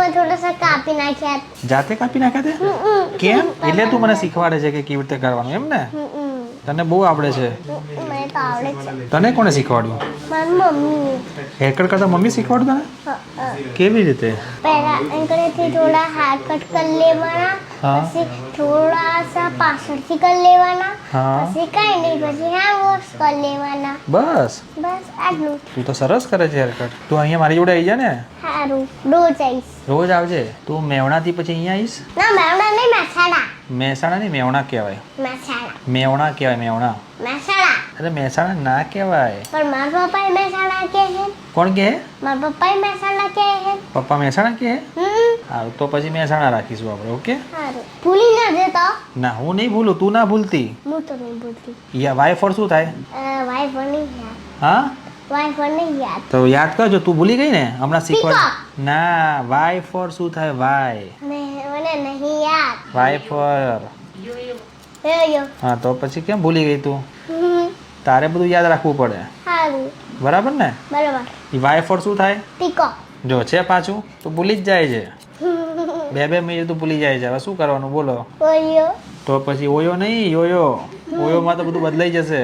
में थोड़ा सा कापी नाख्या જાતે કાપી નાખ્યા તે કેમ એટલે તું મને શીખવાડે છે કે કેવી રીતે કરવાનું એમ ને તને બહુ આવડે છે મને તો આવડે છે તને કોણે શીખવાડ્યું મારી મમ્મી હેરકટ કરતા મમ્મી શીખવાડ્યું તને કેવી રીતે પહેલા અંકલેથી થોડા હાથ કટ કરી લેવાના હા. પછી થોડા સા પાછળથી કરી લેવાના હા. પછી કાંઈ નહીં પછી હેન્ડ વોશ કરી લેવાના બસ બસ આટલું તું તો સરસ કરે છે હેરકટ તું અહીંયા મારી જોડે આવી જા ને સારું રોજ આવીશ રોજ આવજે તું મેવણાથી પછી અહીંયા આવીશ ના મેવડા નહીં મહેસાણા મહેસાણા નહીં મેવણા કહેવાય મહેસાણા મેવણા કહેવાય મેવણા મહેસાણા અરે મહેસાણા ના કહેવાય પણ મારા પપ્પાએ મહેસાણા કહે છે કોણ કહે મારા પપ્પાએ મહેસાણા કહે છે પપ્પા મહેસાણા કહે હમ સારું તો પછી મહેસાણા રાખીશું આપણે ઓકે સારું ભૂલી ના જતો ના હું નહીં ભૂલું તું ના ભૂલતી હું તો નહીં ભૂલતી યા વાય ફોર શું થાય વાઈફ નહીં યાદ હા વાઈફ નહીં યાદ તો યાદ કરજો તું ભૂલી ગઈ ને હમણાં શીખવાડ ના વાય ફોર શું થાય વાય મને નહીં યાદ વાય ફોર યો હા તો પછી કેમ ભૂલી ગઈ તું તારે બધું યાદ રાખવું પડે સારું બરાબર ને બરાબર વાય ફોર શું થાય ટીકો જો છે પાછું તો ભૂલી જ જાય છે બે મિનિટ તો ભૂલી જાય છે હવે શું કરવાનું બોલો ઓયો તો પછી ઓયો નહીં યોયો ઓયોમાં તો બધું બદલાઈ જશે